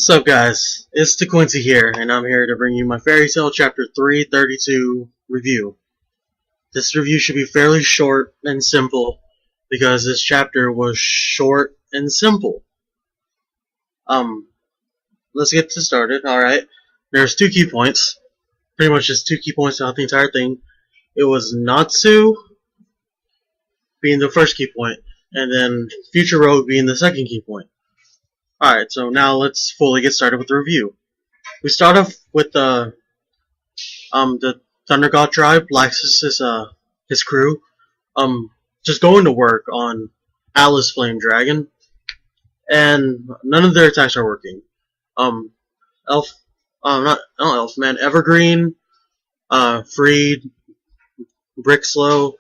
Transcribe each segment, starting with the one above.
Sup guys, it's the Quincy here, and I'm here to bring you my Fairy Tail Chapter 332 review. This review should be fairly short and simple, because this chapter was short and simple. Let's get this started, alright. There's two key points, pretty much just two key points throughout the entire thing. It was Natsu being the first key point, and then Future Rogue being the second key point. Alright, so now let's fully get started with the review. We start off with the Thunder God tribe, Laxus' his crew, just going to work on Atlas Flame Dragon, and none of their attacks are working. Evergreen, Freed, Brickslow,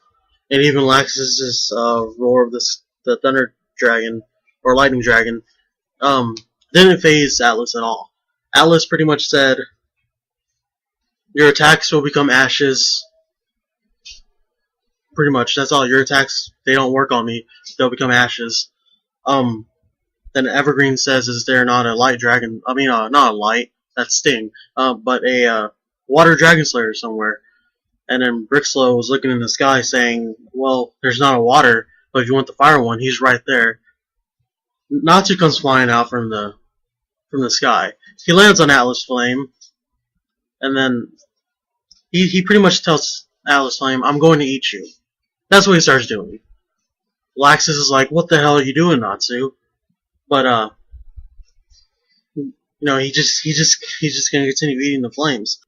and even Laxus' Roar of the Thunder Dragon, or Lightning Dragon, didn't phase Atlas at all. Atlas pretty much said, your attacks will become ashes. Pretty much, that's all. Your attacks, they don't work on me. They'll become ashes. Then Evergreen says, is there not a light dragon? I mean, not a light, that's Sting, but a water dragon slayer somewhere. And then Brickslow was looking in the sky saying, well, there's not a water, but if you want the fire one, he's right there. Natsu comes flying out from the sky. He lands on Atlas Flame, and then he pretty much tells Atlas Flame, I'm going to eat you. That's what he starts doing. Laxus is like, what the hell are you doing, Natsu? But he's just gonna continue eating the flames.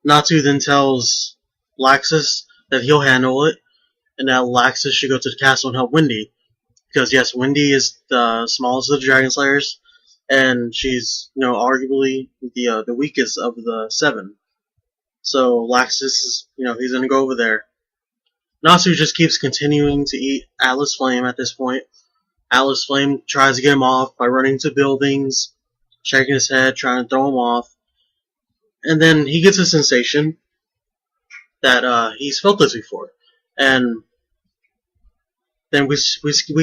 Natsu then tells Laxus that he'll handle it, and that Laxus should go to the castle and help Wendy. Because yes, Wendy is the smallest of the Dragon Slayers, and she's, arguably the weakest of the 7. So Laxus is, he's gonna go over there. Natsu just keeps continuing to eat Atlas Flame at this point. Atlas Flame tries to get him off by running to buildings, shaking his head, trying to throw him off. And then he gets a sensation that he's felt this before. And then we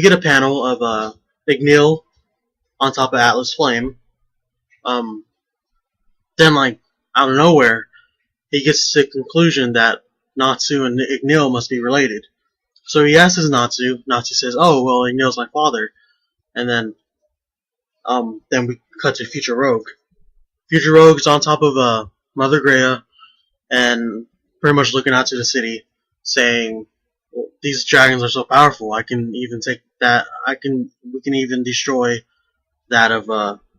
get a panel of Ignil on top of Atlas Flame. Then, like, out of nowhere, he gets to the conclusion that Natsu and Ignil must be related. So he asks Natsu. Natsu says, oh, well, Ignil's my father. And then we cut to Future Rogue. Future Rogue is on top of Mother Greya and pretty much looking out to the city, saying, well, these dragons are so powerful, I can even take that, we can even destroy that of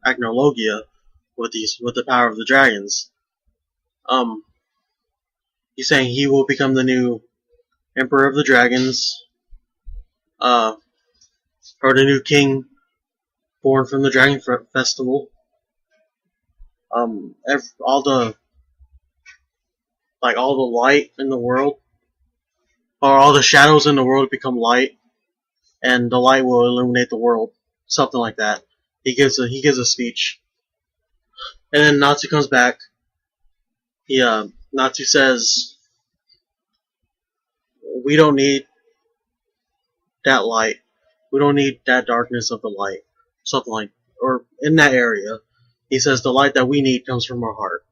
Agnologia with the power of the dragons. He's saying he will become the new Emperor of the Dragons, or the new king born from the Dragon Festival. All the light in the world, or all the shadows in the world become light, and the light will illuminate the world. Something like that. He gives a speech, and then Natsu comes back. Natsu says, we don't need that light. We don't need that darkness of the light. Something like, or in that area. He says the light that we need comes from our heart.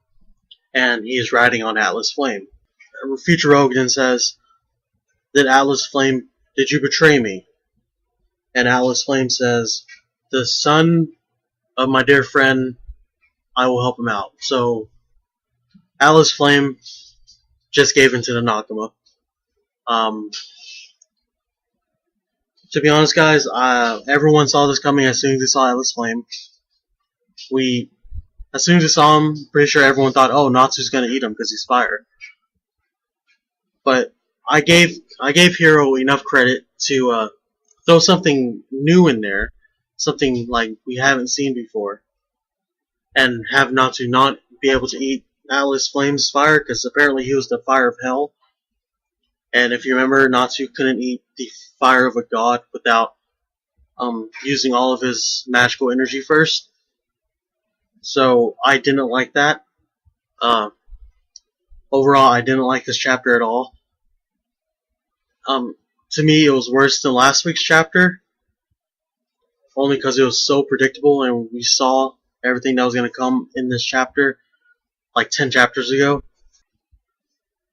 And he is riding on Atlas Flame. Future Rogue then says, did you betray me? And Atlas Flame says, the son of my dear friend, I will help him out. So, Atlas Flame just gave in to the Nakama. To be honest, guys, everyone saw this coming as soon as they saw Atlas Flame. As soon as we saw him, pretty sure everyone thought, oh, Natsu's gonna eat him because he's fire. But I gave Hero enough credit to throw something new in there, something like we haven't seen before, and have Natsu not be able to eat Atlas Flame's fire, because apparently he was the fire of hell. And if you remember, Natsu couldn't eat the fire of a god without using all of his magical energy first. So I didn't like that. Overall, I didn't like this chapter at all. To me, it was worse than last week's chapter. only because it was so predictable, and we saw everything that was going to come in this chapter, like 10 chapters ago.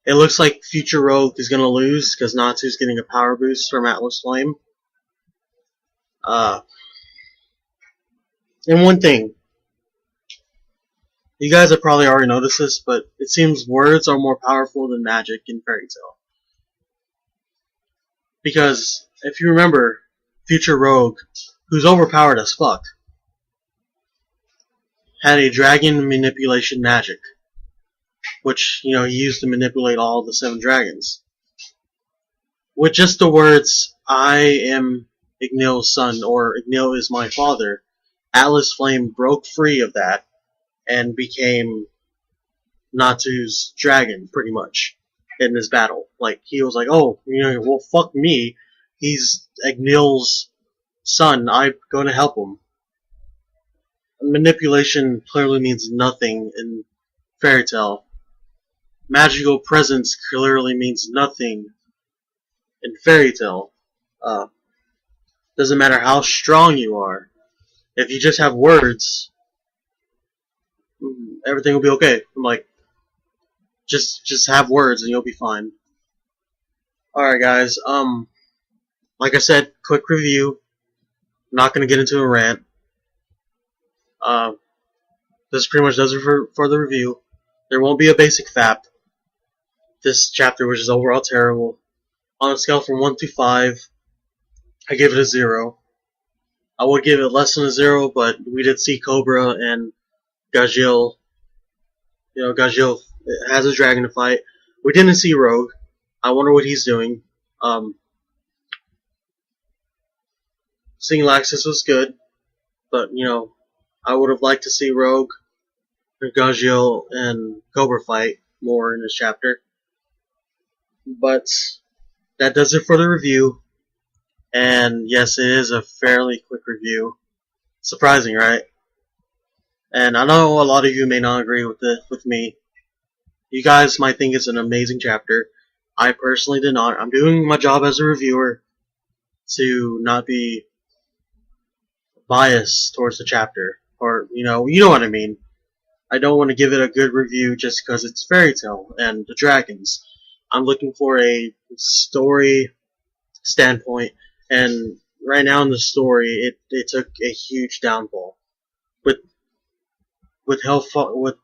It looks like Future Rogue is going to lose because Natsu's getting a power boost from Atlas Flame. And one thing, you guys have probably already noticed this, but it seems words are more powerful than magic in Fairy Tail. Because, if you remember, Future Rogue, who's overpowered as fuck, had a dragon manipulation magic, which, he used to manipulate all the 7 dragons. With just the words, I am Ignil's son, or Ignil is my father, Atlas Flame broke free of that, and became Natsu's dragon, pretty much, in this battle. Like, he was like, oh, well, fuck me, he's Ignil's son, I'm going to help him. Manipulation clearly means nothing in Fairy Tail. Magical presence clearly means nothing in Fairy Tail. Doesn't matter how strong you are. If you just have words, everything will be okay. I'm like, just have words and you'll be fine. Alright guys, like I said, quick review. I'm not gonna get into a rant. This pretty much does it for the review. There won't be a basic FAP. This chapter was just overall terrible. On a scale from 1 to 5, I give it a 0. I would give it less than a 0, but we did see Cobra and Gajil. Gajil has a dragon to fight. We didn't see Rogue. I wonder what he's doing. Seeing Laxus was good, but, I would have liked to see Rogue, Gajil, and Cobra fight more in this chapter. But that does it for the review. And yes, it is a fairly quick review. Surprising, right? And I know a lot of you may not agree with me. You guys might think it's an amazing chapter. I personally did not. I'm doing my job as a reviewer to not be biased towards the chapter. Or, you know what I mean. I don't want to give it a good review just because it's Fairy Tail and the dragons. I'm looking for a story standpoint, and right now in the story, it took a huge downfall. With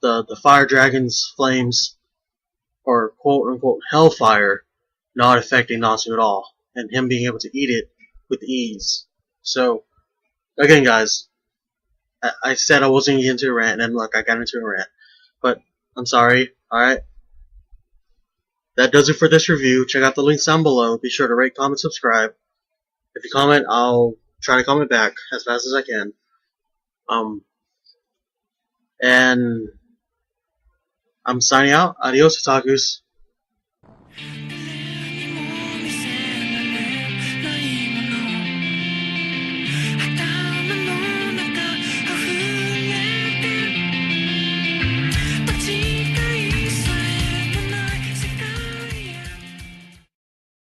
the fire dragon's flames, or quote unquote hellfire, not affecting Natsu at all, and him being able to eat it with ease. So, again, guys, I said I wasn't going to get into a rant, and look, I got into a rant. But, I'm sorry, alright? That does it for this review. Check out the links down below. Be sure to rate, comment, subscribe. If you comment, I'll try to comment back as fast as I can. And I'm signing out. Adios, otakus.